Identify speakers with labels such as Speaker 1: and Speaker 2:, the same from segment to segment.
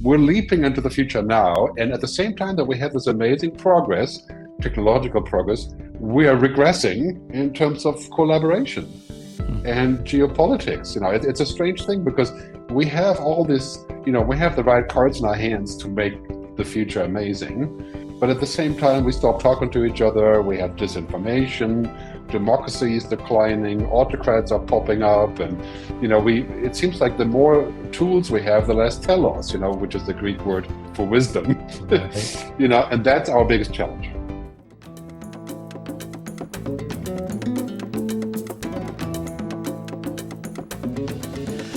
Speaker 1: we're leaping into the future now, and at the same time that we have this amazing progress, technological progress, we are regressing in terms of collaboration and geopolitics. It's a strange thing because we have all this, we have the right cards in our hands to make the future amazing, but at the same time we stop talking to each other. We have disinformation, democracy is declining, autocrats are popping up, and it seems like the more tools we have, the less telos, which is the Greek word for wisdom. And that's our biggest challenge.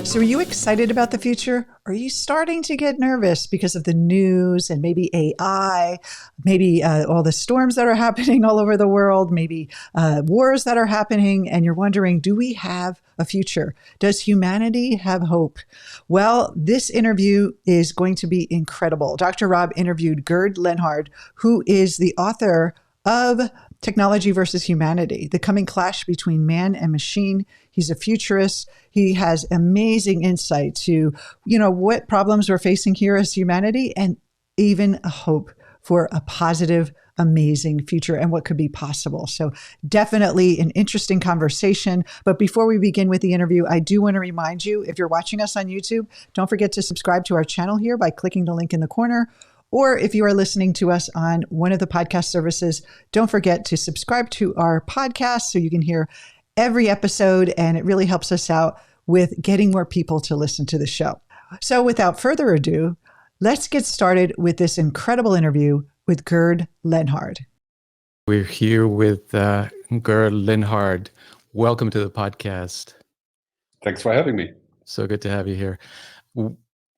Speaker 2: So are you excited about the future? Or are you starting to get nervous because of the news and maybe AI, maybe all the storms that are happening all over the world, maybe wars that are happening, and you're wondering, do we have a future? Does humanity have hope? Well, this interview is going to be incredible. Dr. Rob interviewed Gerd Leonhard, who is the author of Technology versus Humanity, the coming clash between man and machine. He's a futurist. He has amazing insight to, what problems we're facing here as humanity, and even a hope for a positive, amazing future and what could be possible. So definitely an interesting conversation. But before we begin with the interview, I do want to remind you, if you're watching us on YouTube, don't forget to subscribe to our channel here by clicking the link in the corner. Or if you are listening to us on one of the podcast services, don't forget to subscribe to our podcast so you can hear every episode, and it really helps us out with getting more people to listen to the show. So without further ado, let's get started with this incredible interview with Gerd Leonhard.
Speaker 3: We're here with Gerd Leonhard. Welcome to the podcast.
Speaker 1: Thanks for having me.
Speaker 3: So good to have you here.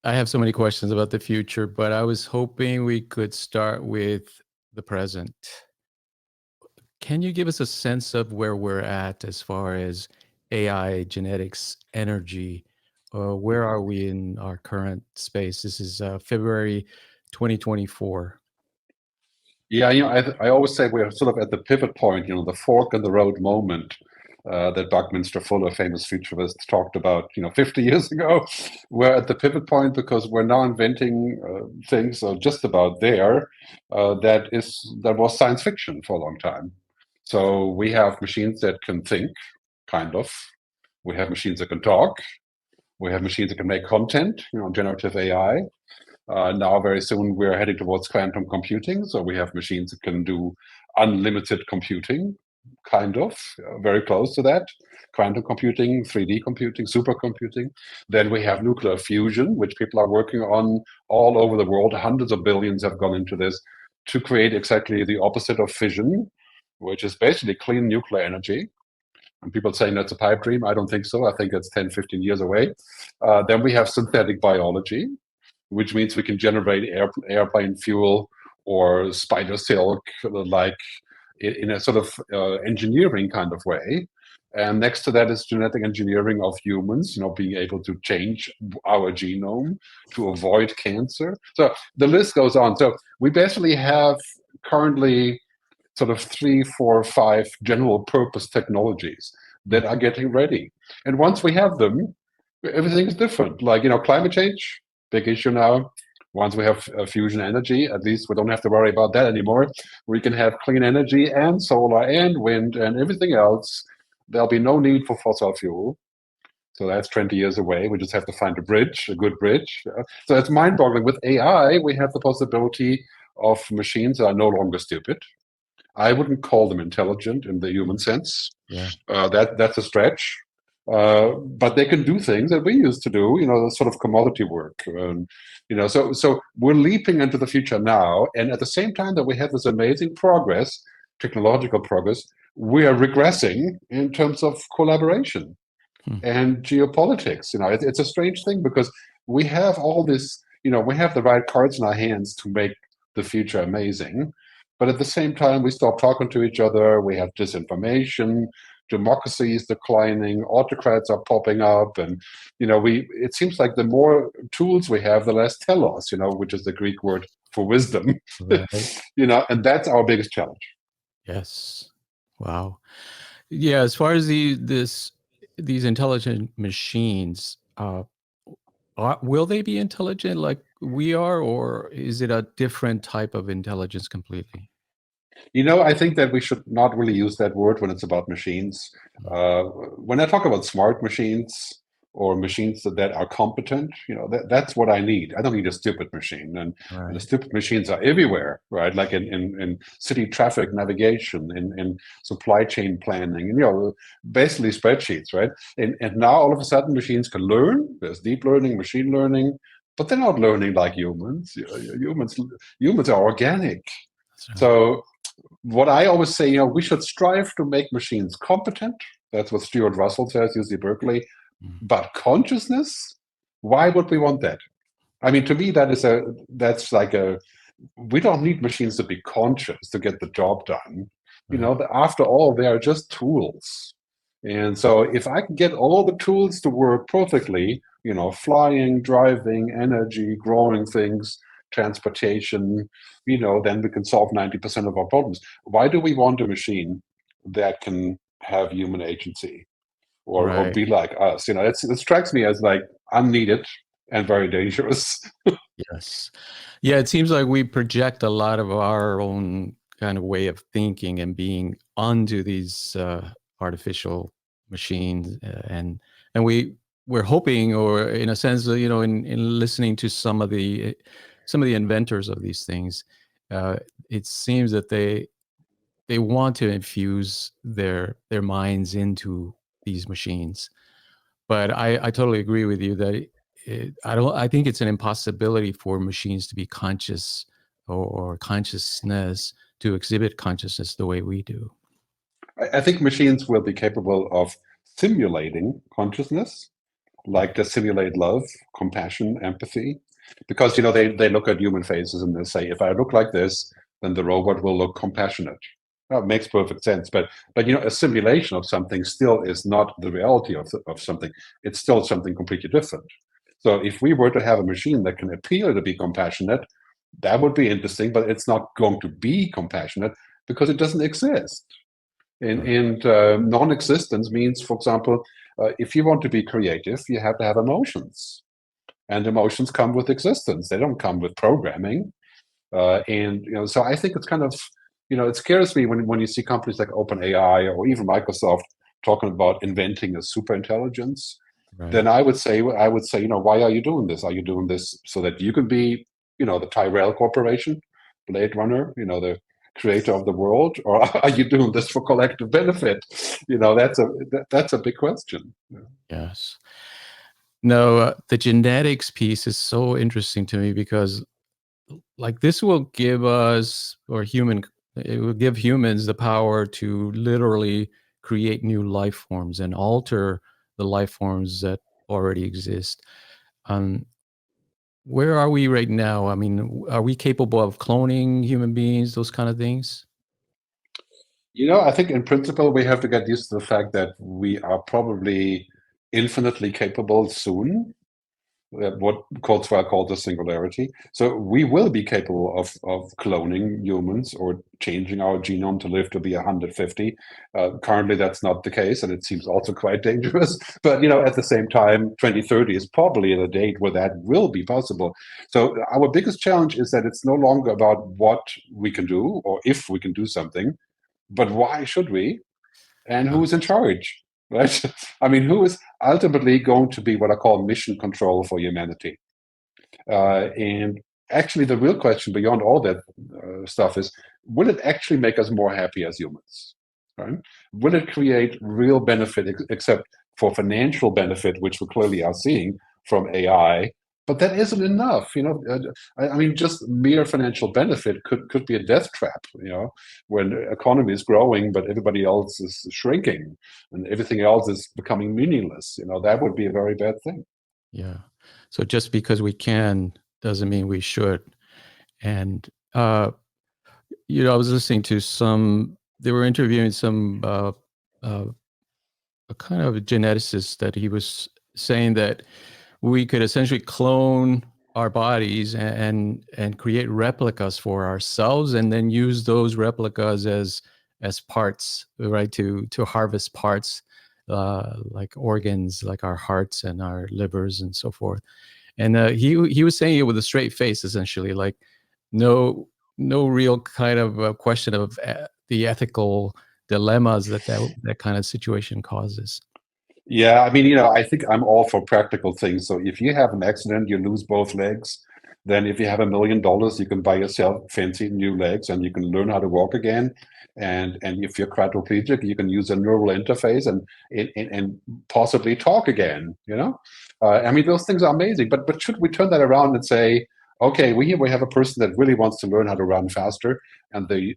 Speaker 3: I have so many questions about the future, but I was hoping we could start with the present. Can you give us a sense of where we're at as far as AI, genetics, energy? Where are we in our current space? This is February 2024.
Speaker 1: Yeah, I always say we're sort of at the pivot point, the fork in the road moment that Buckminster Fuller, famous futurist, talked about, 50 years ago. We're at the pivot point because we're now inventing things just about there that was science fiction for a long time. So we have machines that can think, kind of. We have machines that can talk. We have machines that can make content, generative AI. Now, very soon, we're heading towards quantum computing. So we have machines that can do unlimited computing, kind of, very close to that. Quantum computing, 3D computing, supercomputing. Then we have nuclear fusion, which people are working on all over the world. Hundreds of billions have gone into this to create exactly the opposite of fission, which is basically clean nuclear energy. And people saying that's a pipe dream. I don't think so. I think it's 10, 15 years away. Then we have synthetic biology, which means we can generate airplane fuel or spider silk, like in a sort of engineering kind of way. And next to that is genetic engineering of humans, being able to change our genome to avoid cancer. So the list goes on. So we basically have currently sort of 3, 4, 5 general purpose technologies that are getting ready. And once we have them, everything is different. Like, climate change, big issue now. Once we have fusion energy, at least we don't have to worry about that anymore. We can have clean energy and solar and wind and everything else. There'll be no need for fossil fuel. So that's 20 years away. We just have to find a good bridge. So it's mind-boggling. With AI, we have the possibility of machines that are no longer stupid. I wouldn't call them intelligent in the human sense.
Speaker 3: Yeah.
Speaker 1: That's a stretch. But they can do things that we used to do, sort of commodity work. So we're leaping into the future now. And at the same time that we have this amazing progress, technological progress, we are regressing in terms of collaboration and geopolitics. It's a strange thing because we have all this, we have the right cards in our hands to make the future amazing. But at the same time, we stop talking to each other. We have disinformation. Democracy is declining. Autocrats are popping up, and it seems like the more tools we have, the less telos, which is the Greek word for wisdom.
Speaker 3: Right.
Speaker 1: And that's our biggest challenge.
Speaker 3: Yes. Wow. Yeah. As far as these intelligent machines, Will they be intelligent like we are, or is it a different type of intelligence completely?
Speaker 1: I think that we should not really use that word when it's about machines. When I talk about smart machines or machines that are competent, that's what I need. I don't need a stupid machine. And the
Speaker 3: Right.
Speaker 1: stupid machines are everywhere, right? Like in city traffic navigation, in supply chain planning, and, basically spreadsheets, right? And now all of a sudden machines can learn. There's deep learning, machine learning, but they're not learning like humans. Humans are organic.
Speaker 3: That's right.
Speaker 1: So what I always say, we should strive to make machines competent. That's what Stuart Russell says, UC Berkeley.
Speaker 3: Mm.
Speaker 1: But consciousness, why would we want that? I mean, to me, that's like we don't need machines to be conscious to get the job done.
Speaker 3: Right.
Speaker 1: After all, they are just tools. And so if I can get all the tools to work perfectly, flying, driving, energy, growing things, transportation, then we can solve 90% of our problems. Why do we want a machine that can have human agency or
Speaker 3: Right.
Speaker 1: be like us? It strikes me as like unneeded and very dangerous.
Speaker 3: Yes. Yeah, it seems like we project a lot of our own kind of way of thinking and being onto these artificial machines, and we're hoping, or in a sense, in listening to some of the inventors of these things, it seems that they want to infuse their minds into these machines. But I totally agree with you that I think it's an impossibility for machines to be conscious, or consciousness, to exhibit consciousness the way we do.
Speaker 1: I think machines will be capable of simulating consciousness, like to simulate love, compassion, empathy, because they look at human faces and they say, if I look like this, then the robot will look compassionate. That makes perfect sense, but a simulation of something still is not the reality of something. It's still something completely different. So if we were to have a machine that can appear to be compassionate, that would be interesting, but it's not going to be compassionate because it doesn't exist. And non-existence means, for example, if you want to be creative, you have to have emotions. And emotions come with existence. They don't come with programming. So I think it's kind of, it scares me when you see companies like OpenAI or even Microsoft talking about inventing a super intelligence.
Speaker 3: Right.
Speaker 1: Then I would say, why are you doing this? Are you doing this so that you can be, the Tyrell Corporation, Blade Runner, the creator of the world, or are you doing this for collective benefit? That's a big question.
Speaker 3: Yes. No, the genetics piece is so interesting to me, because like this will give us, it will give humans the power to literally create new life forms and alter the life forms that already exist. Um, where are we right now? I mean, are we capable of cloning human beings, those kind of things?
Speaker 1: I think in principle, we have to get used to the fact that we are probably infinitely capable soon. What Kurzweil called the singularity. So we will be capable of cloning humans or changing our genome to live to be 150. Currently, that's not the case, and it seems also quite dangerous. But at the same time, 2030 is probably the date where that will be possible. So our biggest challenge is that it's no longer about what we can do or if we can do something, but why should we? And
Speaker 3: Uh,
Speaker 1: who's in charge, right? I mean, who is ultimately going to be what I call mission control for humanity? And actually, the real question beyond all that stuff is, will it actually make us more happy as humans? Right? Will it create real benefit, except for financial benefit, which we clearly are seeing from AI? But that isn't enough, I mean, just mere financial benefit could be a death trap, when the economy is growing, but everybody else is shrinking and everything else is becoming meaningless. That would be a very bad thing.
Speaker 3: yeah. So just because we can doesn't mean we should. And I was listening to they were interviewing some a kind of a geneticist, that he was saying that we could essentially clone our bodies and create replicas for ourselves, and then use those replicas as parts, right, to harvest parts, like organs, like our hearts and our livers and so forth. And he was saying it with a straight face, essentially, like no real kind of question of the ethical dilemmas that kind of situation causes.
Speaker 1: Yeah, I mean, I think I'm all for practical things. So if you have an accident, you lose both legs. Then if you have $1 million, you can buy yourself fancy new legs and you can learn how to walk again. And if you're quadriplegic, you can use a neural interface and possibly talk again, I mean, those things are amazing. But should we turn that around and say, okay, we have a person that really wants to learn how to run faster, and the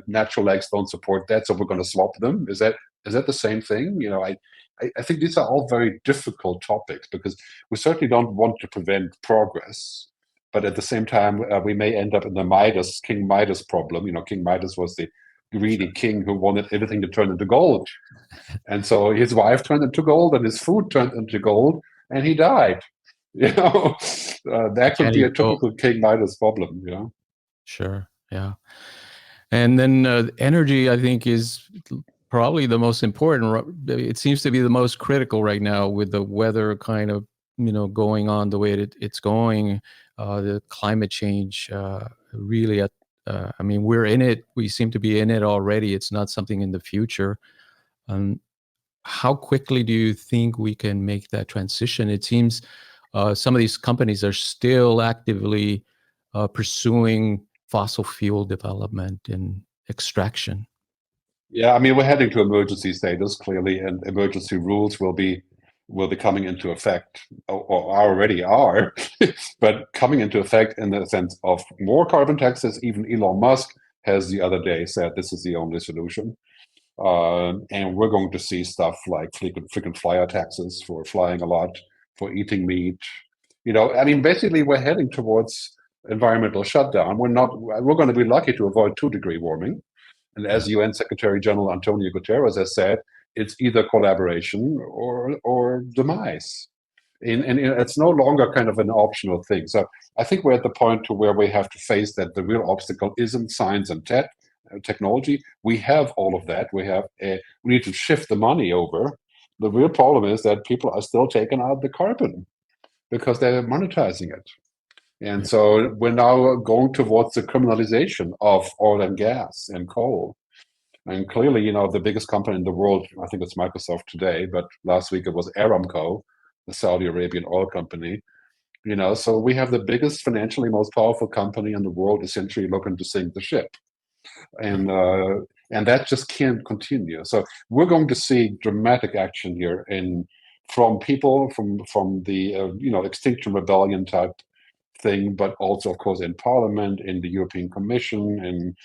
Speaker 1: natural legs don't support that, so we're going to swap them? Is that the same thing? I think these are all very difficult topics because we certainly don't want to prevent progress, but at the same time, we may end up in the King Midas problem. King Midas was the greedy king who wanted everything to turn into gold. And so his wife turned into gold and his food turned into gold and he died. That could be a typical King Midas problem.
Speaker 3: Sure. Yeah. And then energy, I think, is probably the most important. It seems to be the most critical right now with the weather kind of, going on the way it's going. The climate change really, I mean, we're in it. We seem to be in it already. It's not something in the future. How quickly do you think we can make that transition? It seems some of these companies are still actively pursuing fossil fuel development and extraction.
Speaker 1: Yeah, I mean, we're heading to emergency status, clearly, and emergency rules will be coming into effect, or already are, but coming into effect in the sense of more carbon taxes. Even Elon Musk has the other day said this is the only solution. And we're going to see stuff like frequent flyer taxes for flying a lot, for eating meat. I mean, basically, we're heading towards environmental shutdown. We're going to be lucky to avoid 2-degree warming. And as UN Secretary General Antonio Guterres has said, it's either collaboration or demise. And it's no longer kind of an optional thing. So I think we're at the point to where we have to face that the real obstacle isn't science and technology. We have all of that. We need to shift the money over. The real problem is that people are still taking out the carbon because they're monetizing it. And so we're now going towards the criminalization of oil and gas and coal. And clearly, the biggest company in the world, I think it's Microsoft today, but last week it was Aramco, the Saudi Arabian oil company. So we have the biggest, financially most powerful company in the world essentially looking to sink the ship. And that just can't continue. So we're going to see dramatic action here from people, from the Extinction Rebellion type thing, but also, of course, in Parliament, in the European Commission, and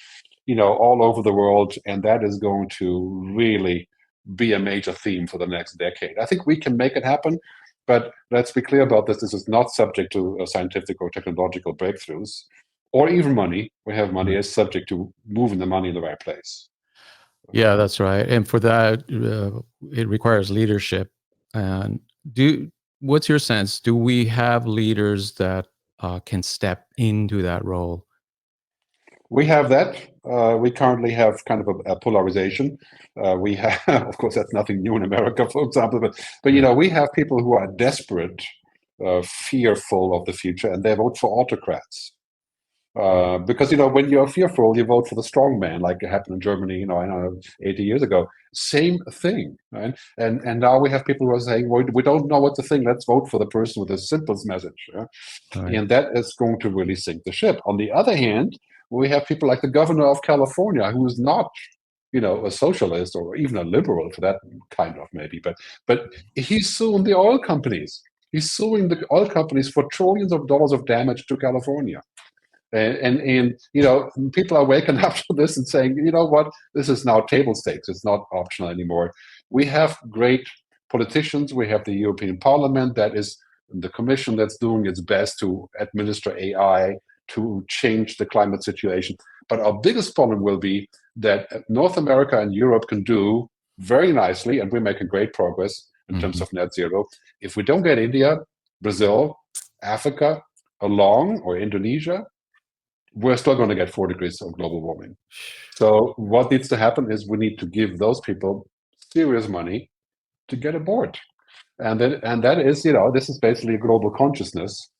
Speaker 1: all over the world. And that is going to really be a major theme for the next decade. I think we can make it happen, but let's be clear about this. This is not subject to scientific or technological breakthroughs, or even money. We have money. It's subject to moving the money in the right place.
Speaker 3: Yeah, that's right. And for that, it requires leadership. And what's your sense? Do we have leaders that can step into that role?
Speaker 1: We have that. We currently have kind of a polarization. We have, of course, that's nothing new in America, for example, but we have people who are desperate, fearful of the future, and they vote for autocrats. Because when you're fearful, you vote for the strong man, like it happened in Germany, I know 80 years ago. Same thing, right? And now we have people who are saying, we don't know what to think. Let's vote for the person with the simplest message. Yeah? Right. And that is going to really sink the ship. On the other hand, we have people like the governor of California, who is not, a socialist or even a liberal for that kind of maybe, but he's suing the oil companies. He's suing the oil companies for trillions of dollars of damage to California. And people are waking up to this and saying, you know what, this is now table stakes. It's not optional anymore. We have great politicians. We have the European Parliament that is the commission that's doing its best to administer AI to change the climate situation. But our biggest problem will be that North America and Europe can do very nicely, and we're making great progress in terms of net zero. If we don't get India, Brazil, Africa along, or Indonesia, we're still going to get 4 degrees of global warming. So what needs to happen is we need to give those people serious money to get aboard. And that is, this is basically a global consciousness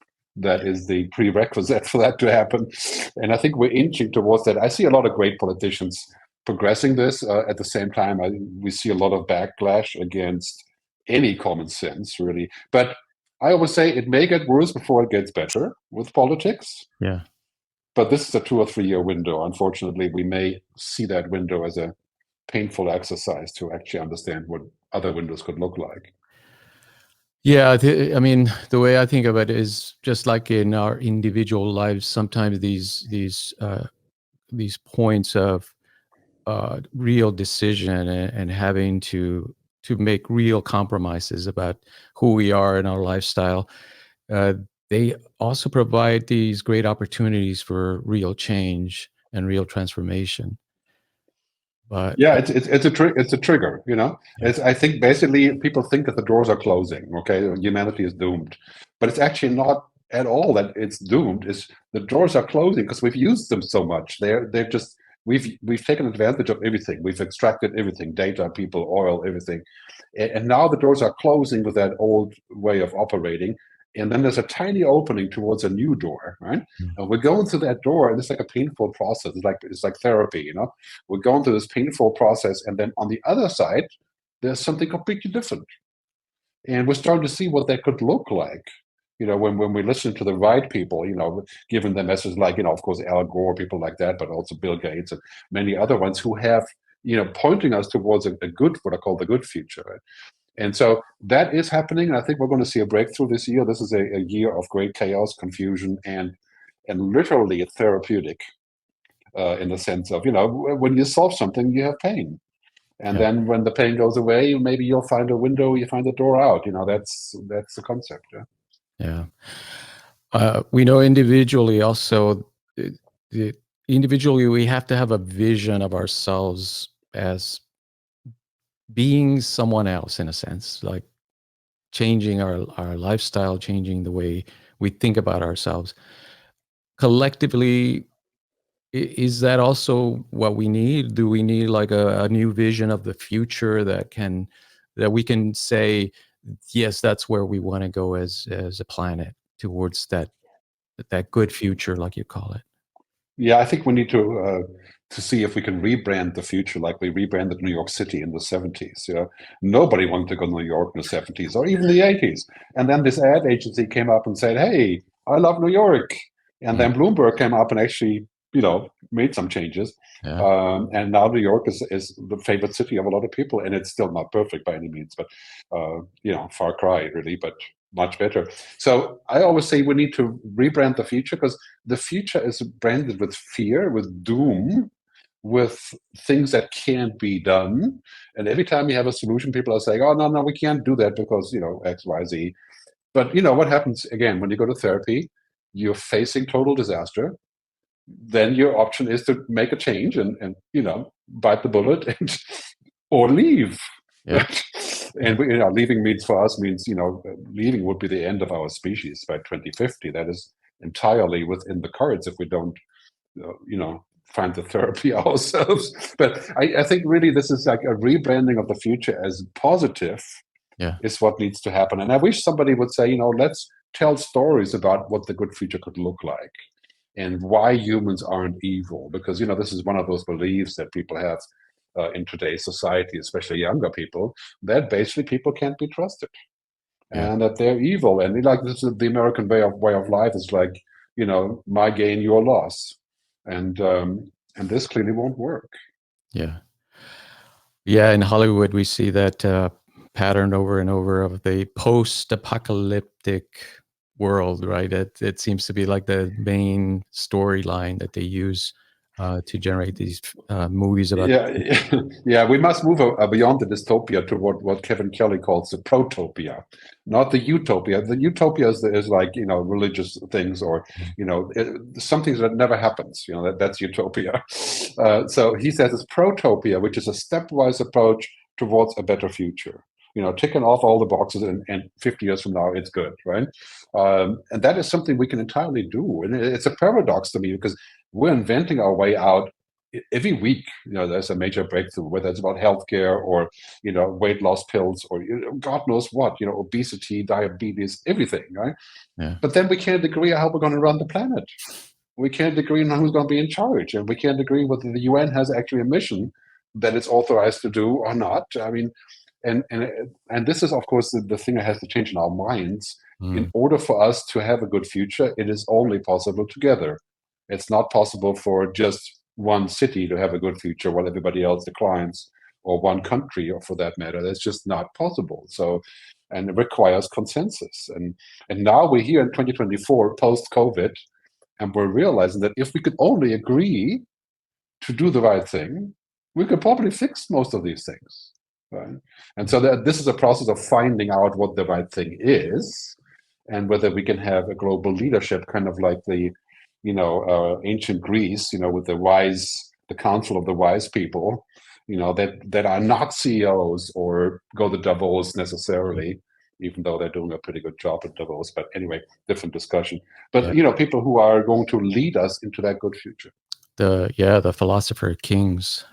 Speaker 1: that is the prerequisite for that to happen. And I think we're inching towards that. I see a lot of great politicians progressing this. At the same time, we see a lot of backlash against any common sense, really. But I always say it may get worse before it gets better with politics.
Speaker 3: Yeah.
Speaker 1: But this is a 2 or 3 year window. Unfortunately, we may see that window as a painful exercise to actually understand what other windows could look like.
Speaker 3: Yeah, I mean, the way I think of it is just like in our individual lives. Sometimes these points of real decision and having to make real compromises about who we are in our lifestyle, they also provide these great opportunities for real change and real transformation. But
Speaker 1: yeah, it's a trigger, you know.
Speaker 3: Yeah.
Speaker 1: I think basically people think that the doors are closing, okay, humanity is doomed, but it's actually not at all that it's doomed. It's the doors are closing because we've used them so much. They're just we've taken advantage of everything. We've extracted everything, data, people, oil, everything, and now the doors are closing with that old way of operating. And then there's a tiny opening towards a new door, right? And we're going through that door, and it's like a painful process. It's like therapy, you know. We're going through this painful process, and then on the other side, there's something completely different, and we're starting to see what that could look like. You know, when we listen to the right people, you know, giving them messages like, you know, of course, Al Gore, people like that, but also Bill Gates and many other ones who have, you know, pointing us towards a good, what I call the good future, right? And so that is happening. And I think we're going to see a breakthrough this year. This is a year of great chaos, confusion, and literally therapeutic in the sense of, you know, when you solve something, you have pain. And then when the pain goes away, maybe you'll find a window, you find a door out. You know, that's the concept.
Speaker 3: Yeah. We know individually also, individually, we have to have a vision of ourselves as being someone else, in a sense, like changing our lifestyle, changing the way we think about ourselves. Collectively, is that also what we need? Do we need like a new vision of the future that we can say, yes, that's where we want to go as a planet, towards that good future, like you call it?
Speaker 1: Yeah, I think we need to see if we can rebrand the future like we rebranded New York City in the 70s. You know, nobody wanted to go to New York in the 70s or even the 80s. And then this ad agency came up and said, "Hey, I love New York." And then Bloomberg came up and actually, you know, made some changes. And now New York is the favorite city of a lot of people, and it's still not perfect by any means, but you know, far cry really, but much better. So I always say we need to rebrand the future, because the future is branded with fear, with doom, with things that can't be done. And every time you have a solution, people are saying, "Oh, no, we can't do that because, you know, X, Y, Z." But you know what happens again when you go to therapy? You're facing total disaster. Then your option is to make a change and you know, bite the bullet and or leave.
Speaker 3: Yeah.
Speaker 1: And you know, leaving means for us means, you know, leaving would be the end of our species by 2050. That is entirely within the cards if we don't, you know, find the therapy ourselves. But I think really this is like a rebranding of the future as positive. Is what needs to happen. And I wish somebody would say, you know, let's tell stories about what the good future could look like and why humans aren't evil. Because, you know, this is one of those beliefs that people have in today's society, especially younger people, that basically people can't be trusted and that they're evil. And like, this is the American way of life is like, you know, my gain, your loss. And this clearly won't work.
Speaker 3: Yeah. In Hollywood, we see that pattern over and over of the post-apocalyptic world, right? It seems to be like the main storyline that they use to generate these movies about.
Speaker 1: Yeah. We must move beyond the dystopia to what Kevin Kelly calls the protopia, not the utopia. The utopia is like, you know, religious things or, you know, something that never happens. You know, that's utopia. So he says it's protopia, which is a stepwise approach towards a better future. You know, ticking off all the boxes, and 50 years from now, it's good, right? And that is something we can entirely do. And it's a paradox to me, because we're inventing our way out every week, there's a major breakthrough, whether it's about healthcare or, weight loss pills or God knows what, obesity, diabetes, everything, right?
Speaker 3: Yeah.
Speaker 1: But then we can't agree on how we're going to run the planet. We can't agree on who's going to be in charge, and we can't agree whether the UN has actually a mission that it's authorized to do or not. I mean, and this is, of course, the thing that has to change in our minds. In order for us to have a good future, it is only possible together. It's not possible for just one city to have a good future while everybody else declines, or one country, or for that matter. That's just not possible. So, and it requires consensus. And now we're here in 2024, post-COVID, and we're realizing that if we could only agree to do the right thing, we could probably fix most of these things. Right? And so this is a process of finding out what the right thing is, and whether we can have a global leadership, kind of like the, ancient Greece, with the council of the wise people, that are not CEOs or go to Davos necessarily, even though they're doing a pretty good job at Davos. But anyway, different discussion. But, people who are going to lead us into that good future.
Speaker 3: The philosopher kings.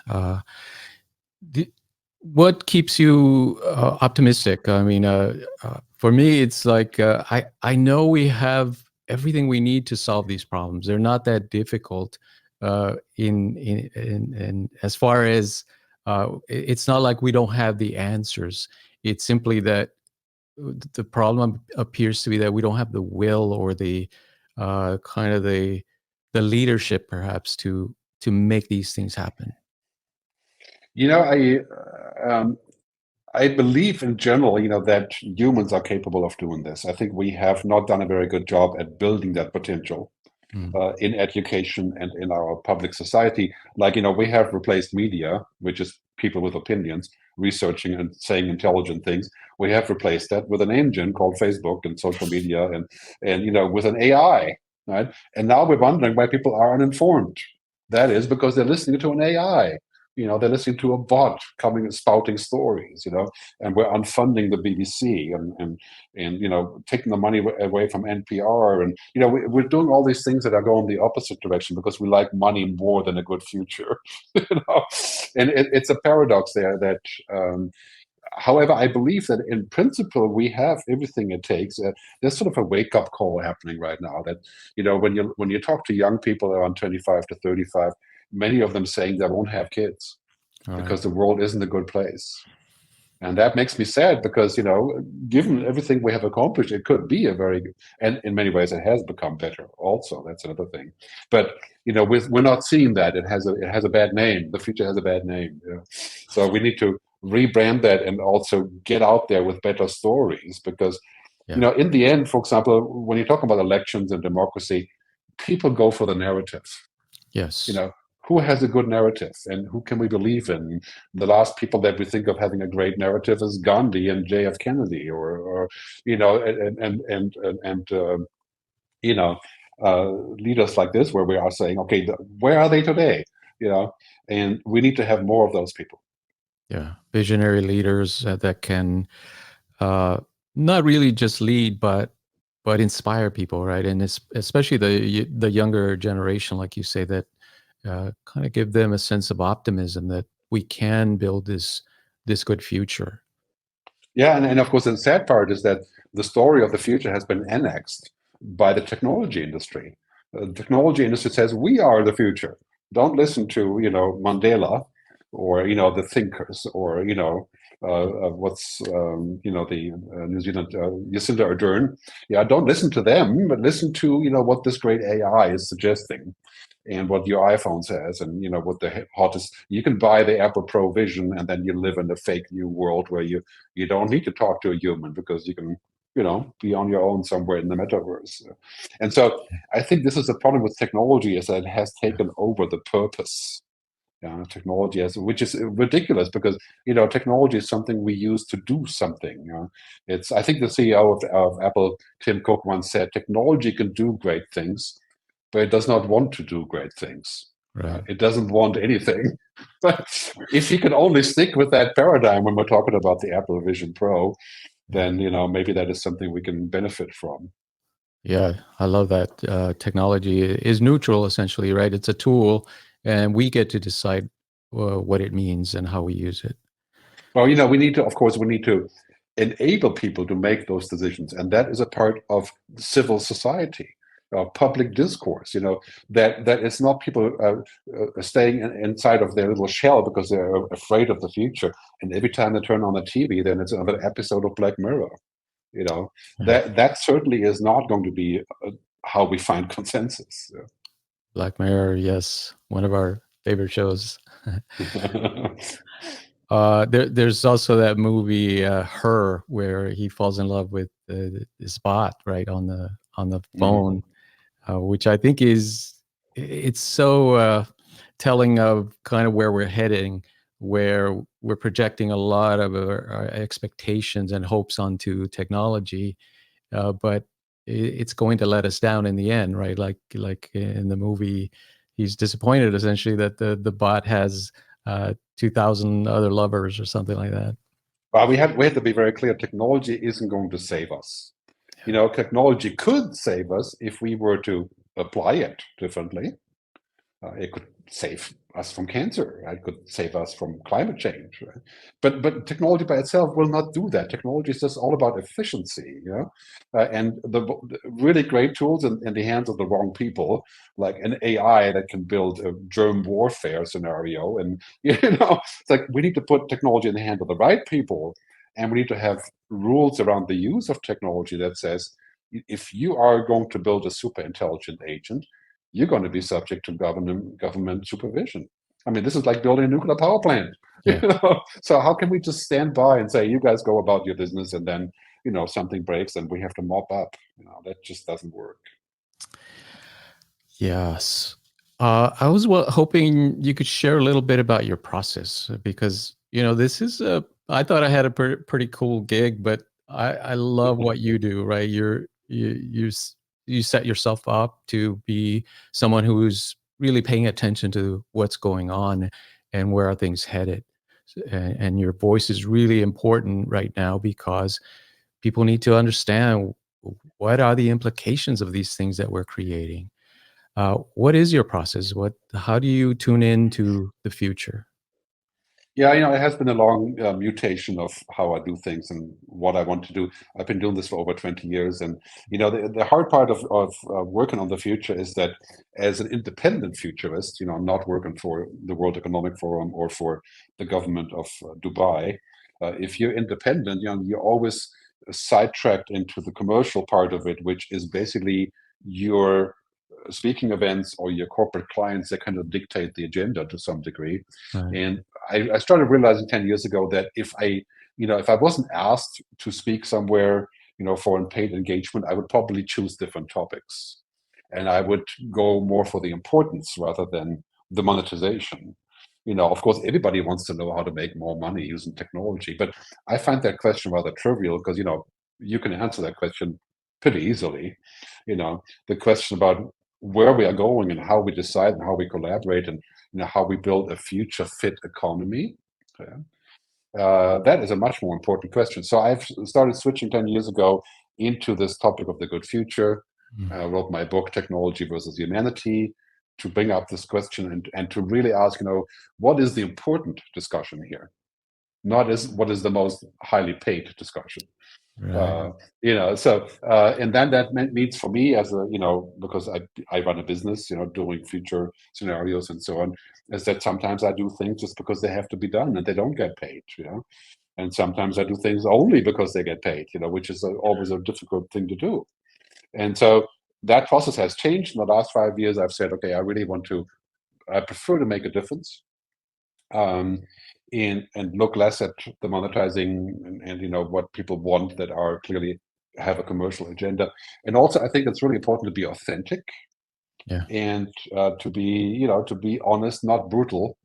Speaker 3: What keeps you optimistic? I mean, for me, it's like I know we have everything we need to solve these problems. They're not that difficult. In as far as it's not like we don't have the answers. It's simply that the problem appears to be that we don't have the will or the kind of the leadership, perhaps, to make these things happen.
Speaker 1: I believe in general, that humans are capable of doing this. I think we have not done a very good job at building that potential in education and in our public society. Like, we have replaced media, which is people with opinions, researching and saying intelligent things. We have replaced that with an engine called Facebook and social media and with an AI, right? And now we're wondering why people are uninformed. That is because they're listening to an AI. They're listening to a bot coming and spouting stories, and we're unfunding the BBC and taking the money away from NPR. And, we're doing all these things that are going the opposite direction because we like money more than a good future, And it's a paradox there that, however, I believe that in principle, we have everything it takes. There's sort of a wake-up call happening right now that, when you talk to young people around 25 to 35, many of them saying they won't have kids because the world isn't a good place. And that makes me sad because, given everything we have accomplished, it could be a very good, and in many ways it has become better also. That's another thing. But, we're not seeing that. It has a bad name. The future has a bad name. So we need to rebrand that and also get out there with better stories because, in the end, for example, when you talk about elections and democracy, people go for the narrative.
Speaker 3: Yes.
Speaker 1: Who has a good narrative and who can we believe in? The last people that we think of having a great narrative is Gandhi and J.F. Kennedy, or leaders like this, where we are saying, okay, where are they today? And we need to have more of those people.
Speaker 3: Yeah, visionary leaders that can not really just lead, but inspire people, right? And especially the younger generation, like you say, that kind of give them a sense of optimism that we can build this good future.
Speaker 1: Yeah, and of course, the sad part is that the story of the future has been annexed by the technology industry. The technology industry says we are the future. Don't listen to Mandela or the thinkers or what's the New Zealand Jacinda Ardern. Yeah, don't listen to them, but listen to what this great AI is suggesting, and what your iPhone says, and what the hottest. You can buy the Apple Pro Vision, and then you live in a fake new world where you don't need to talk to a human because you can be on your own somewhere in the metaverse. And so I think this is the problem with technology, is that it has taken over the purpose. Technology which is ridiculous because technology is something we use to do something. It's, I think the CEO of Apple, Tim Cook, once said, technology can do great things, but it does not want to do great things.
Speaker 3: Right.
Speaker 1: It doesn't want anything. But if you can only stick with that paradigm when we're talking about the Apple Vision Pro, then maybe that is something we can benefit from.
Speaker 3: Yeah, I love that. Technology is neutral, essentially, right? It's a tool, and we get to decide what it means and how we use it.
Speaker 1: Well, we need to, of course, we need to enable people to make those decisions, and that is a part of civil society, public discourse. That it's not people staying inside of their little shell because they're afraid of the future, and every time they turn on the TV, then it's another episode of Black Mirror. That certainly is not going to be how we find consensus.
Speaker 3: Black Mirror, yes, one of our favorite shows. There's also that movie Her, where he falls in love with this bot right on the phone, which I think it's so telling of kind of where we're heading, where we're projecting a lot of our expectations and hopes onto technology, but it's going to let us down in the end, right? Like in the movie, he's disappointed essentially that the bot has 2,000 other lovers or something like that.
Speaker 1: Well, we have to be very clear. Technology isn't going to save us. Technology could save us if we were to apply it differently. It could save us from cancer. It could save us from climate change. Right? But technology by itself will not do that. Technology is just all about efficiency. And the really great tools in the hands of the wrong people, like an AI that can build a germ warfare scenario. And it's like we need to put technology in the hands of the right people, and we need to have rules around the use of technology that says if you are going to build a super intelligent agent, you're going to be subject to government supervision. I mean, this is like building a nuclear power plant.
Speaker 3: Yeah.
Speaker 1: So how can we just stand by and say, you guys go about your business, and then something breaks and we have to mop up? That just doesn't work.
Speaker 3: Yes. I was hoping you could share a little bit about your process, because this is I thought I had a pretty cool gig, but I love what you do, right? You set yourself up to be someone who's really paying attention to what's going on and where are things headed. And your voice is really important right now because people need to understand what are the implications of these things that we're creating. What is your process? How do you tune into the future?
Speaker 1: Yeah, it has been a long mutation of how I do things and what I want to do. I've been doing this for over 20 years. And, the hard part of working on the future is that as an independent futurist, not working for the World Economic Forum or for the government of Dubai, if you're independent, you're always sidetracked into the commercial part of it, which is basically your speaking events or your corporate clients that kind of dictate the agenda to some degree.
Speaker 3: Right.
Speaker 1: And I started realizing 10 years ago that if I wasn't asked to speak somewhere, for unpaid engagement, I would probably choose different topics. And I would go more for the importance rather than the monetization. Of course, everybody wants to know how to make more money using technology. But I find that question rather trivial because, you can answer that question pretty easily. The question about where we are going and how we decide and how we collaborate and how we build a future fit economy. That is a much more important question. So I've started switching 10 years ago into this topic of the good future. I wrote my book, Technology versus Humanity, to bring up this question and to really ask, what is the important discussion here? Not what is the most highly paid discussion.
Speaker 3: Right.
Speaker 1: And then that means for me as because I run a business, doing future scenarios and so on, is that sometimes I do things just because they have to be done and they don't get paid, and sometimes I do things only because they get paid, which is always a difficult thing to do. And so that process has changed in the last 5 years. I've said, okay, I prefer to make a difference. And look less at the monetizing and what people want that are clearly have a commercial agenda. And also, I think it's really important to be authentic, and to be honest, not brutal.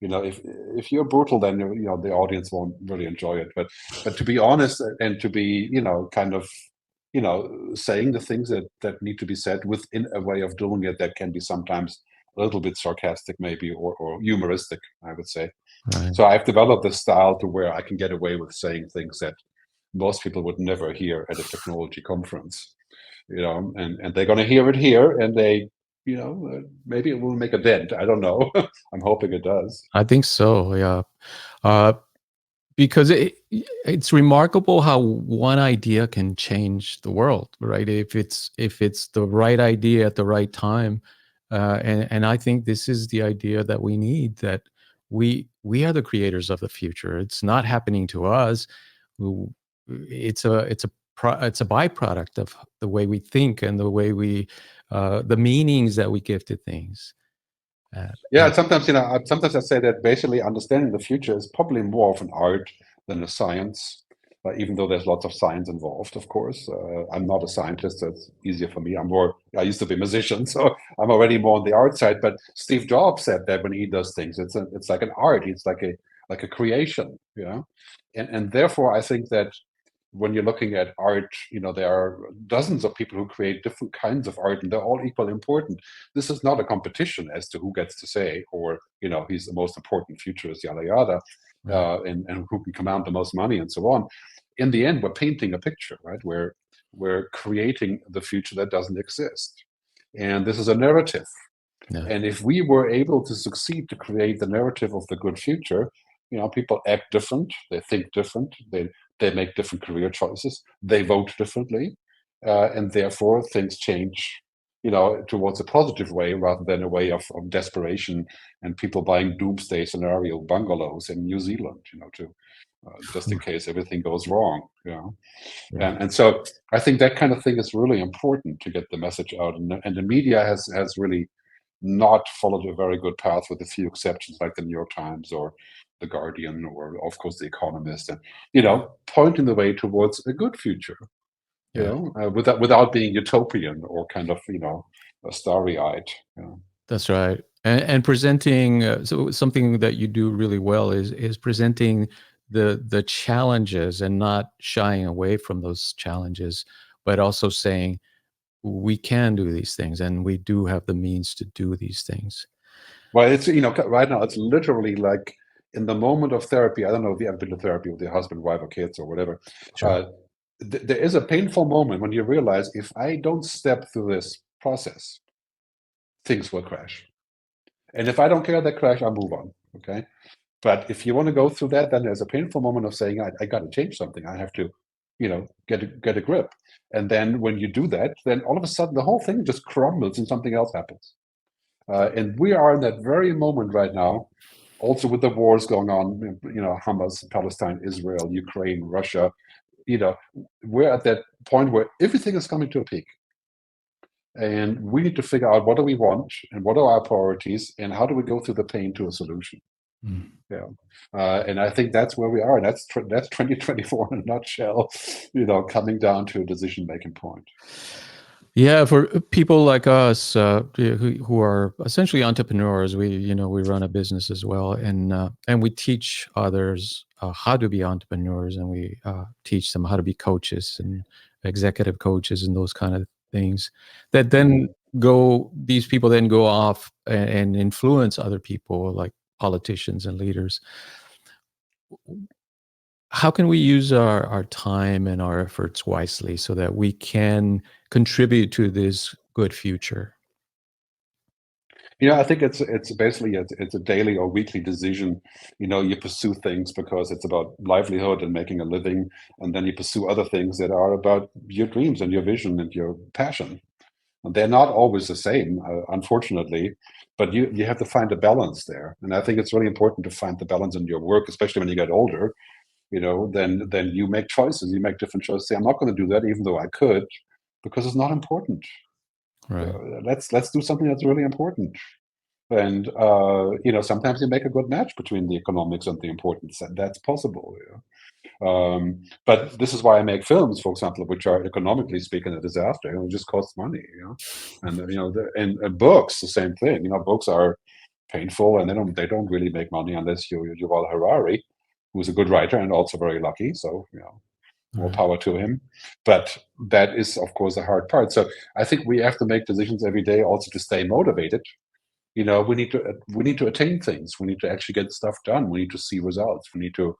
Speaker 1: If you're brutal, then the audience won't really enjoy it. But to be honest and to be kind of saying the things that need to be said within a way of doing it that can be sometimes a little bit sarcastic, maybe, or humoristic, I would say.
Speaker 3: Right.
Speaker 1: So I've developed this style to where I can get away with saying things that most people would never hear at a technology conference, and they're going to hear it here, and they, maybe it will make a dent. I don't know. I'm hoping it does.
Speaker 3: I think so. Yeah. Uh, because it's remarkable how one idea can change the world, right? If it's the right idea at the right time, and I think this is the idea that we need. That we are the creators of the future. It's not happening to us. It's a byproduct of the way we think and the way the meanings that we give to things.
Speaker 1: Yeah, sometimes I say that basically understanding the future is probably more of an art than a science. Even though there's lots of science involved, of course. I'm not a scientist, so it's easier for me. I used to be a musician, so I'm already more on the art side. But Steve Jobs said that when he does things, it's like an art. It's like a creation, and therefore I think that when you're looking at art, there are dozens of people who create different kinds of art, and they're all equally important. This is not a competition as to who gets to say, or he's the most important futurist, yada yada, and who can command the most money and so on. In the end, we're painting a picture, right? We're creating the future that doesn't exist, and this is a narrative.
Speaker 3: Yeah.
Speaker 1: And if we were able to succeed to create the narrative of the good future, people act different, they think different, they make different career choices, they vote differently, and therefore things change, towards a positive way rather than a way of desperation and people buying doomsday scenario bungalows in New Zealand, just in case everything goes wrong,
Speaker 3: Yeah.
Speaker 1: And so I think that kind of thing is really important to get the message out, and the media has really not followed a very good path, with a few exceptions like the New York Times or the Guardian, or of course the Economist, and pointing the way towards a good future, without being utopian or kind of starry-eyed.
Speaker 3: That's right. And presenting, so something that you do really well is presenting the challenges and not shying away from those challenges, but also saying we can do these things and we do have the means to do these things.
Speaker 1: Well, it's right now it's literally like in the moment of therapy. I don't know if you ever been to therapy with your husband, wife, or kids or whatever.
Speaker 3: Sure.
Speaker 1: There is a painful moment when you realize, if I don't step through this process, things will crash. And if I don't care that crash, I'll move on. Okay. But if you want to go through that, then there's a painful moment of saying, I got to change something. I have to, get a grip. And then when you do that, then all of a sudden the whole thing just crumbles and something else happens. And we are in that very moment right now, also with the wars going on, Hamas, Palestine, Israel, Ukraine, Russia. We're at that point where everything is coming to a peak. And we need to figure out, what do we want and what are our priorities and how do we go through the pain to a solution. And I think that's where we are. And that's 2024 in a nutshell, coming down to a decision-making point.
Speaker 3: Yeah, for people like us who are essentially entrepreneurs, we run a business as well, and we teach others how to be entrepreneurs, and we teach them how to be coaches and executive coaches and those kind of things. That then these people then go off and influence other people, like politicians and leaders. How can we use our time and our efforts wisely so that we can contribute to this good future?
Speaker 1: I think it's basically it's a daily or weekly decision. You pursue things because it's about livelihood and making a living, and then you pursue other things that are about your dreams and your vision and your passion. And they're not always the same, unfortunately, but you have to find a balance there. And I think it's really important to find the balance in your work, especially when you get older. Then you make choices. You make different choices. Say, I'm not going to do that, even though I could, because it's not important.
Speaker 3: Right.
Speaker 1: Let's do something that's really important. And sometimes you make a good match between the economics and the importance, and that's possible. But this is why I make films, for example, which are economically speaking a disaster. It just costs money. And and books, the same thing. Books are painful, and they don't really make money unless you Yuval Harari, who's a good writer and also very lucky. So more power to him. But that is, of course, the hard part. So I think we have to make decisions every day, also to stay motivated. We need to attain things. We need to actually get stuff done. We need to see results. We need to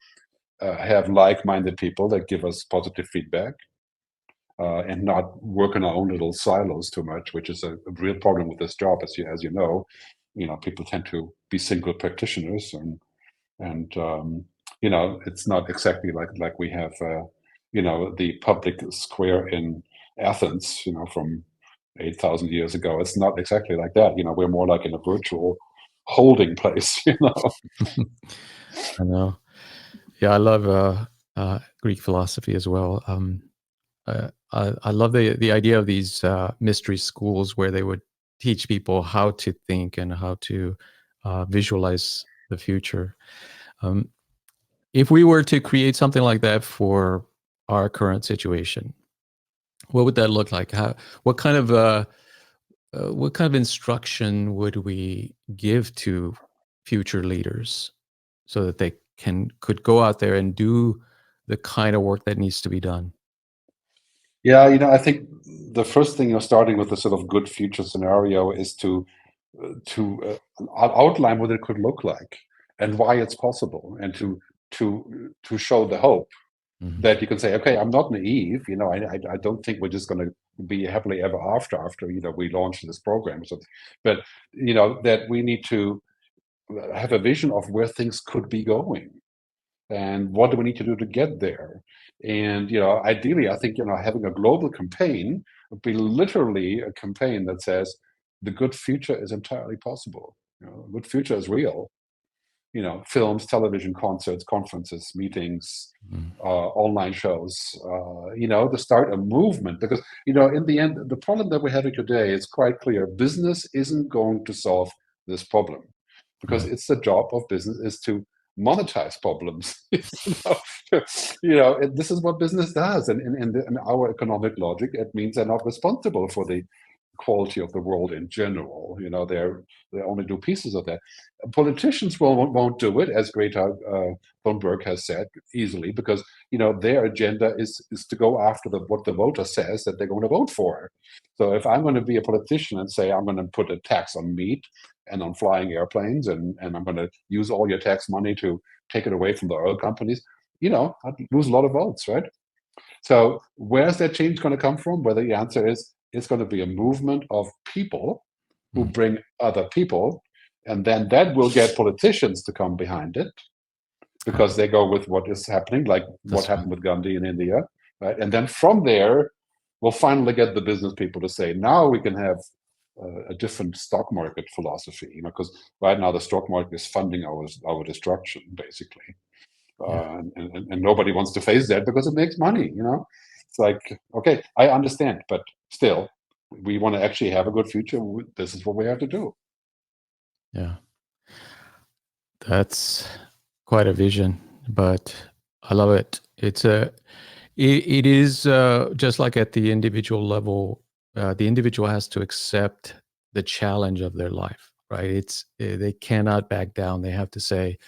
Speaker 1: have like-minded people that give us positive feedback. and not work in our own little silos too much, which is a real problem with this job, as you know. People tend to be single practitioners, and it's not exactly like we have the public square in Athens, from 8,000 years ago. It's not exactly like that. We're more like in a virtual holding place.
Speaker 3: I know. Yeah, I love Greek philosophy as well. I love the idea of these mystery schools where they would teach people how to think and how to visualize the future. If we were to create something like that for our current situation, what would that look like? What kind of instruction would we give to future leaders so that they could go out there and do the kind of work that needs to be done?
Speaker 1: Yeah, I think the first thing, starting with the sort of good future scenario, is to outline what it could look like and why it's possible, and to show the hope
Speaker 3: Mhm.
Speaker 1: that you can say, okay, I'm not naive. I don't think we're just going to be happily ever after we launch this program. So, but that we need to have a vision of where things could be going, and what do we need to do to get there. And ideally, I think having a global campaign would be literally a campaign that says the good future is entirely possible. The good future is real. Films, television, concerts, conferences, meetings,
Speaker 3: Mm.
Speaker 1: online shows, to start a movement. Because, in the end, the problem that we're having today is quite clear. Business isn't going to solve this problem, because
Speaker 3: Right.
Speaker 1: it's the job of business is to monetize problems. This is what business does. And in our economic logic, it means they're not responsible for the quality of the world in general. They only do pieces of that. Politicians won't do it, as Greta Thunberg has said, easily, because their agenda is to go after what the voter says that they're going to vote for. So if I'm going to be a politician and say I'm going to put a tax on meat and on flying airplanes, and I'm going to use all your tax money to take it away from the oil companies, I'd lose a lot of votes, right? So where's that change going to come from? Whether the answer is it's going to be a movement of people who
Speaker 3: Mm.
Speaker 1: bring other people, and then that will get politicians to come behind it, because they go with what is happening, like what
Speaker 3: That's right.
Speaker 1: happened with Gandhi in India, right? And then from there, we'll finally get the business people to say, now we can have a different stock market philosophy, because right now the stock market is funding our destruction, basically.
Speaker 3: Yeah.
Speaker 1: And nobody wants to face that because it makes money. It's like, okay, I understand, but still, we want to actually have a good future. This is what we have to do.
Speaker 3: Yeah. That's quite a vision, but I love it. It is just like at the individual level, the individual has to accept the challenge of their life, right? They cannot back down. They have to say,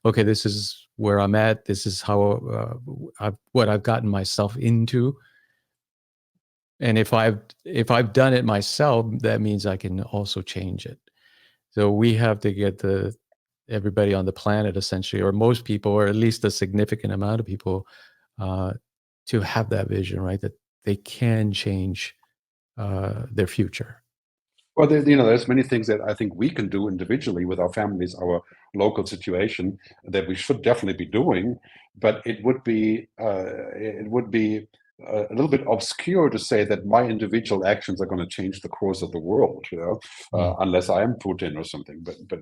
Speaker 3: okay, this is where I'm at. This is how what I've gotten myself into. And if I've done it myself, that means I can also change it. So we have to get everybody on the planet, essentially, or most people, or at least a significant amount of people, uh, to have that vision, right? That they can change their future.
Speaker 1: Well, there's many things that I think we can do individually with our families, our local situation, that we should definitely be doing. But it would be a little bit obscure to say that my individual actions are going to change the course of the world,
Speaker 3: Mm.
Speaker 1: unless I am Putin or something. But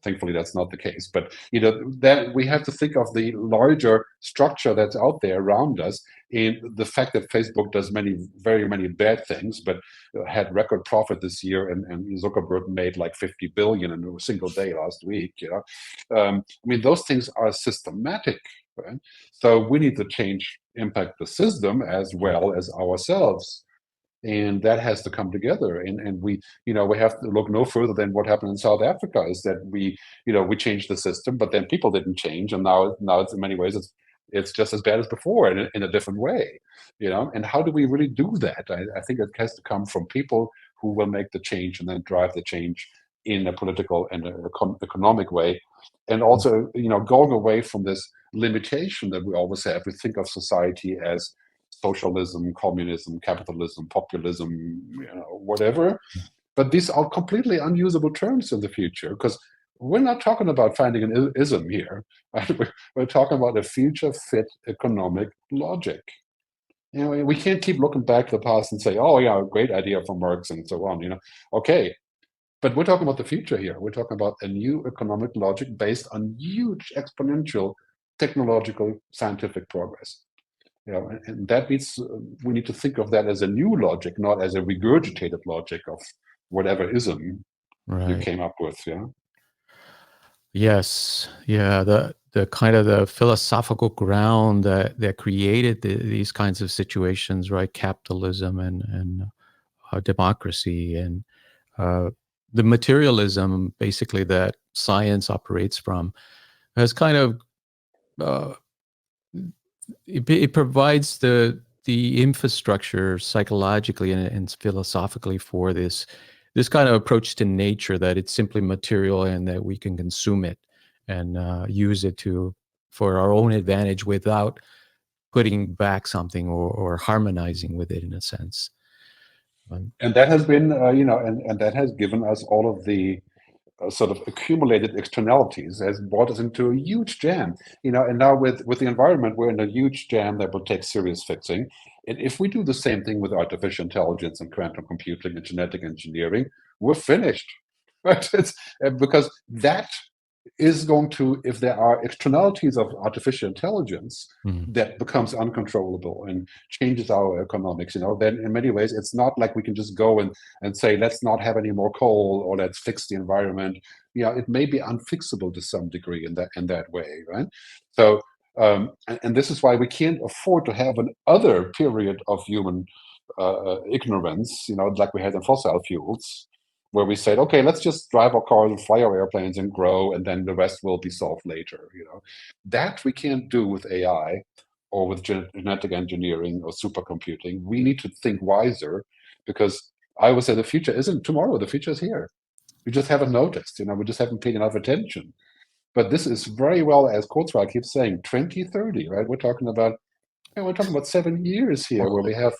Speaker 1: thankfully that's not the case. But that we have to think of the larger structure that's out there around us, and the fact that Facebook does very many bad things, but had record profit this year, and Zuckerberg made like 50 billion in a single day last week. I mean, those things are systematic, right? So we need to impact the system as well as ourselves, and that has to come together. And we have to look no further than what happened in South Africa. Is that we changed the system, but then people didn't change, and now it's in many ways it's just as bad as before in a different way. And how do we really do that? I think it has to come from people who will make the change and then drive the change in a political and economic way, and also going away from this limitation that we always have. We think of society as socialism, communism, capitalism, populism, whatever. But these are completely unusable terms in the future, because we're not talking about finding an ism here. Right? We're talking about a future fit economic logic. We can't keep looking back to the past and say, oh yeah, great idea from Marx and so on. Okay, but we're talking about the future here. We're talking about a new economic logic based on huge exponential technological scientific progress. And that means we need to think of that as a new logic, not as a regurgitated logic of whatever ism you came up with.
Speaker 3: Yes. Yeah. The kind of the philosophical ground that created these kinds of situations, right? Capitalism and democracy and the materialism, basically, that science operates from, has kind of it provides the infrastructure psychologically and philosophically for this kind of approach to nature, that it's simply material and that we can consume it and use it for our own advantage without putting back something or harmonizing with it in a sense.
Speaker 1: And that has been, and that has given us all of the sort of accumulated externalities, has brought us into a huge jam. And now with the environment, we're in a huge jam that will take serious fixing. And if we do the same thing with artificial intelligence and quantum computing and genetic engineering, we're finished. Right? It's because that is going to, if there are externalities of artificial intelligence that becomes uncontrollable and changes our economics, then in many ways it's not like we can just go and say, let's not have any more coal or let's fix the environment. It may be unfixable to some degree in that way, right? So and this is why we can't afford to have an other period of human ignorance, like we had in fossil fuels, where we said, okay, let's just drive our cars and fly our airplanes and grow, and then the rest will be solved later. That we can't do with AI or with genetic engineering or supercomputing. We need to think wiser, because I would say the future isn't tomorrow. The future is here. We just haven't noticed. We just haven't paid enough attention. But this is very well, as Kurzweil keeps saying, 2030, right? We're talking about 7 years here, where we have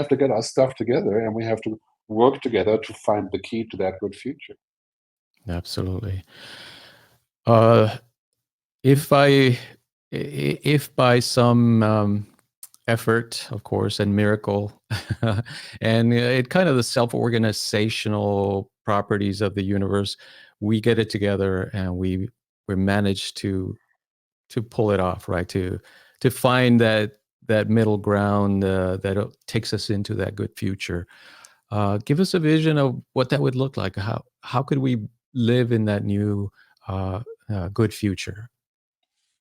Speaker 1: to get our stuff together, and we have to work together to find the key to that good future.
Speaker 3: Absolutely. If by some effort, of course, and miracle, and it kind of the self-organizational properties of the universe, we get it together and we manage to pull it off, right? To find that middle ground that takes us into that good future. Give us a vision of what that would look like. How could we live in that new good future?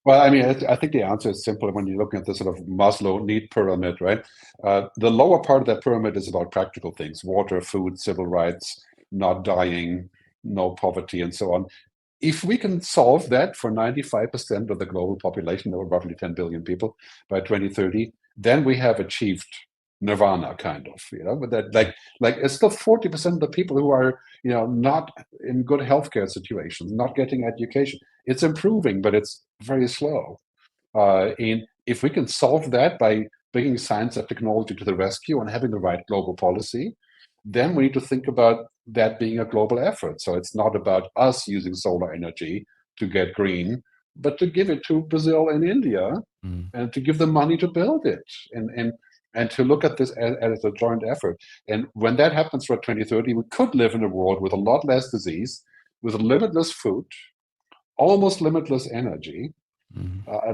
Speaker 1: Well, I think the answer is simple when you're looking at the sort of Maslow need pyramid, right? The lower part of that pyramid is about practical things: water, food, civil rights, not dying, no poverty, and so on. If we can solve that for 95% of the global population, or roughly 10 billion people, by 2030, then we have achieved nirvana, kind of. But that, like it's still 40% of the people who are, not in good healthcare situations, not getting education. It's improving, but it's very slow. And if we can solve that by bringing science and technology to the rescue and having the right global policy, then we need to think about that being a global effort. So it's not about us using solar energy to get green, but to give it to Brazil and India and to give them money to build it and to look at this as a joint effort. And when that happens for 2030, we could live in a world with a lot less disease, with limitless food, almost limitless energy,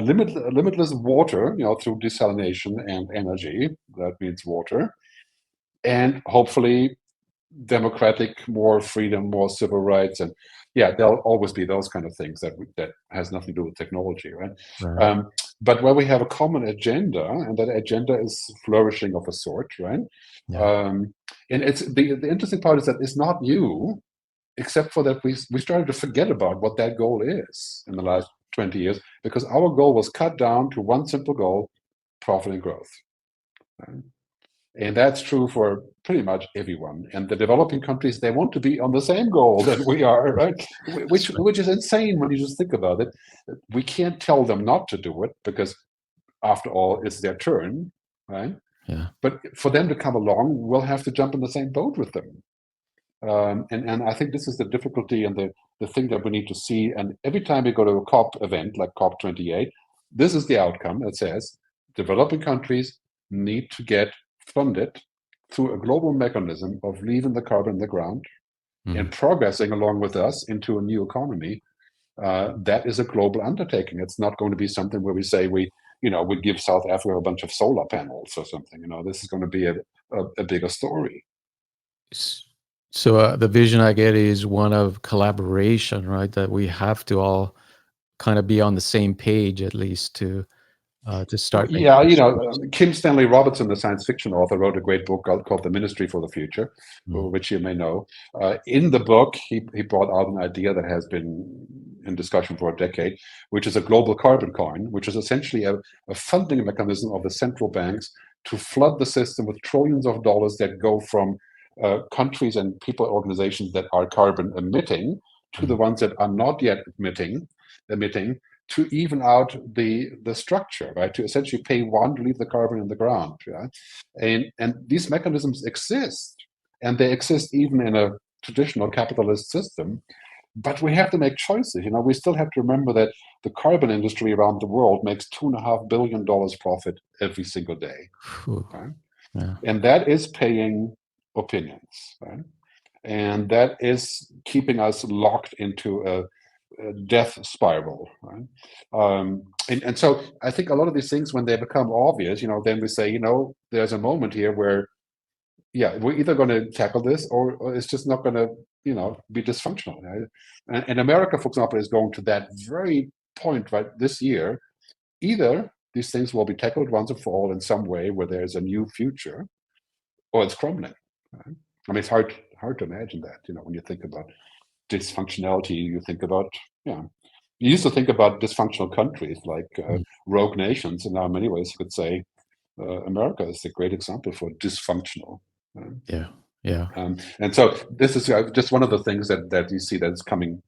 Speaker 1: limitless water, through desalination and energy. That means water. And hopefully democratic, more freedom, more civil rights, and there'll always be those kind of things that has nothing to do with technology, right? But where we have a common agenda, and that agenda is flourishing of a sort, right? And it's the interesting part is that it's not new, except for that we started to forget about what that goal is in the last 20 years, because our goal was cut down to one simple goal: profit and growth. Right? And that's true for pretty much everyone. And the developing countries, they want to be on the same goal that we are, right? Which is insane when you just think about it. We can't tell them not to do it, because after all, it's their turn. right?
Speaker 3: Yeah.
Speaker 1: But for them to come along, we'll have to jump in the same boat with them. And I think this is the difficulty and the thing that we need to see. And every time we go to a COP event like COP28, this is the outcome. It says developing countries need to get funded through a global mechanism of leaving the carbon in the ground and progressing along with us into a new economy. That is a global undertaking. It's not going to be something where we say we give South Africa a bunch of solar panels or something. This is going to be a bigger story.
Speaker 3: So the vision I get is one of collaboration, right? That we have to all kind of be on the same page, at least to start.
Speaker 1: Yeah, Kim Stanley Robertson, the science fiction author, wrote a great book called The Ministry for the Future, which you may know. In the book, he brought out an idea that has been in discussion for a decade, which is a global carbon coin, which is essentially a funding mechanism of the central banks to flood the system with trillions of dollars that go from countries and people organizations that are carbon emitting to the ones that are not yet emitting, to even out the structure, right? To essentially pay one to leave the carbon in the ground, yeah? And these mechanisms exist, and they exist even in a traditional capitalist system. But we have to make choices. We still have to remember that the carbon industry around the world makes $2.5 billion profit every single day, right?
Speaker 3: Yeah.
Speaker 1: And that is paying opinions, right? And that is keeping us locked into a death spiral, right? And so I think a lot of these things, when they become obvious, then we say, there's a moment here where, we're either going to tackle this or it's just not going to, be dysfunctional. Right? And America, for example, is going to that very point right this year. Either these things will be tackled once and for all in some way where there's a new future, or it's crumbling. Right? I mean, it's hard to imagine that, when you think about dysfunctionality, you think about, you used to think about dysfunctional countries like rogue nations, and now in many ways you could say America is a great example for dysfunctional.
Speaker 3: Yeah.
Speaker 1: And so this is just one of the things that you see that's becoming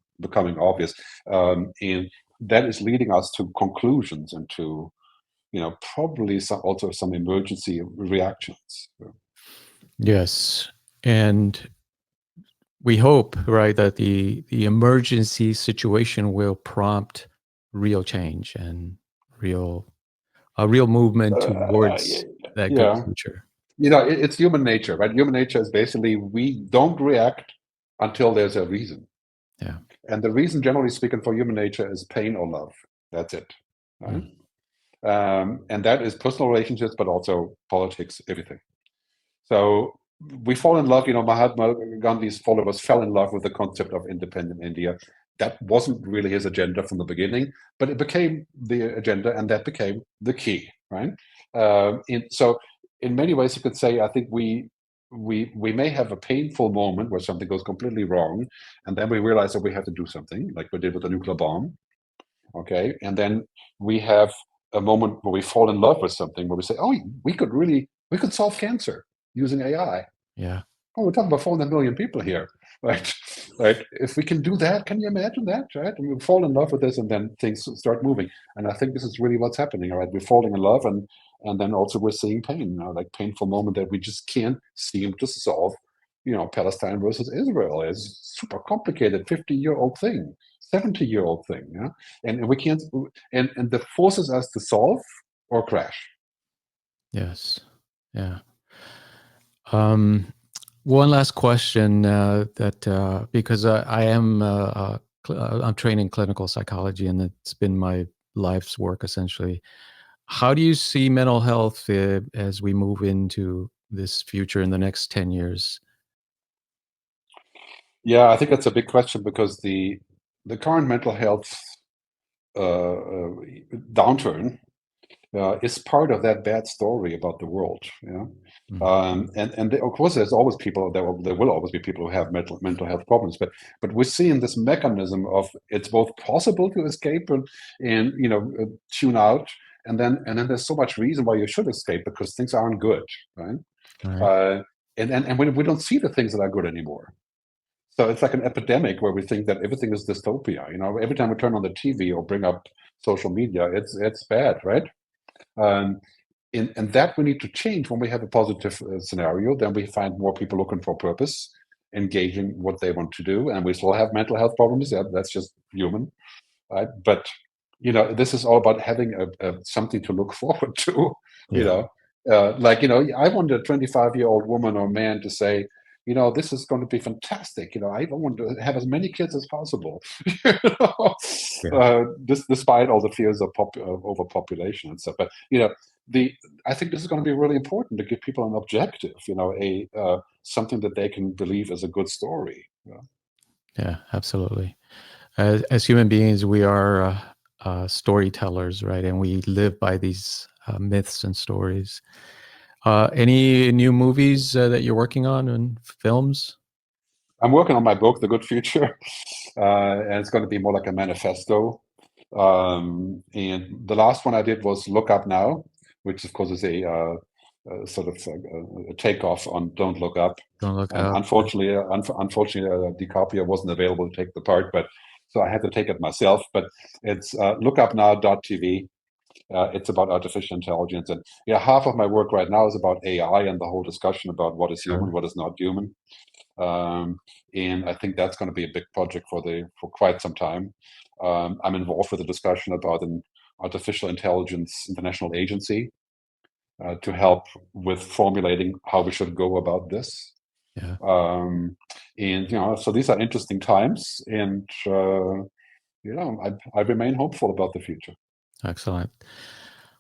Speaker 1: obvious, and that is leading us to conclusions and to, probably some emergency reactions.
Speaker 3: Yes, and we hope, right, that the emergency situation will prompt real change and a real movement towards that good future.
Speaker 1: It's human nature, right? Human nature is basically we don't react until there's a reason.
Speaker 3: Yeah.
Speaker 1: And the reason, generally speaking, for human nature is pain or love. That's it. Right? And that is personal relationships, but also politics, everything. So we fall in love, Mahatma Gandhi's followers fell in love with the concept of independent India. That wasn't really his agenda from the beginning, but it became the agenda, and that became the key, right? So in many ways, you could say, I think we may have a painful moment where something goes completely wrong, and then we realize that we have to do something, like we did with the nuclear bomb, okay? And then we have a moment where we fall in love with something, where we say, oh, we could solve cancer using AI.
Speaker 3: Yeah.
Speaker 1: Oh, we're talking about 400 million people here, right? Right. If we can do that, can you imagine that, right? And we fall in love with this, and then things start moving. And I think this is really what's happening, all right? We're falling in love, and then also we're seeing pain, like painful moment that we just can't seem to solve. Palestine versus Israel is super complicated, 50-year-old thing, 70-year-old thing, yeah? And we can't, and that forces us to solve or crash. Yes.
Speaker 3: Yeah. One last question that because I'm trained in clinical psychology, and it's been my life's work essentially. How do you see mental health as we move into this future in the next 10 years?
Speaker 1: Yeah, I think that's a big question, because the current mental health downturn is part of that bad story about the world. And of course, there's always people. There will always be people who have mental health problems. But we're seeing this mechanism of it's both possible to escape and tune out, and then there's so much reason why you should escape, because things aren't good, right? And we don't see the things that are good anymore. So it's like an epidemic where we think that everything is dystopia. Every time we turn on the TV or bring up social media, it's bad, right? and that we need to change when we have a positive scenario. Then we find more people looking for purpose, engaging what they want to do, and we still have mental health problems. Yeah, that's just human, right? But this is all about having something to look forward to. You
Speaker 3: Yeah.
Speaker 1: know, I want a 25-year-old woman or man to say, this is going to be fantastic. I want to have as many kids as possible.
Speaker 3: Yeah.
Speaker 1: Despite all the fears of overpopulation and stuff. But I think this is going to be really important to give people an objective. Something that they can believe is a good story.
Speaker 3: Yeah, absolutely. As human beings, we are storytellers, right? And we live by these myths and stories. Any new movies that you're working on and films?
Speaker 1: I'm working on my book, The Good Future, and it's going to be more like a manifesto. And the last one I did was Look Up Now, which of course is a sort of a takeoff on Don't Look Up.
Speaker 3: Don't Look
Speaker 1: And
Speaker 3: Up.
Speaker 1: unfortunately, DiCaprio wasn't available to take the part, so I had to take it myself. But it's lookupnow.tv. It's about artificial intelligence, and half of my work right now is about AI and the whole discussion about what is human, what is not human. And I think that's going to be a big project for quite some time. I'm involved with a discussion about an artificial intelligence international agency to help with formulating how we should go about this.
Speaker 3: Yeah.
Speaker 1: And so these are interesting times, and I remain hopeful about the future.
Speaker 3: Excellent.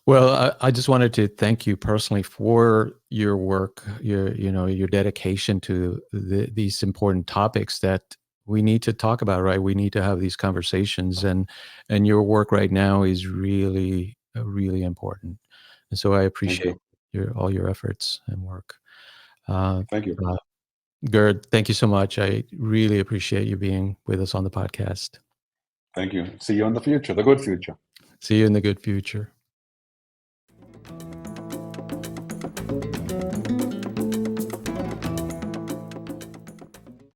Speaker 3: Well, I just wanted to thank you personally for your work, your dedication to these important topics that we need to talk about, right? We need to have these conversations, and your work right now is really, really important. And so I appreciate all your efforts and work.
Speaker 1: Thank you.
Speaker 3: Gerd, thank you so much. I really appreciate you being with us on the podcast.
Speaker 1: Thank you. See you in the future, the good future.
Speaker 3: See you in the good future.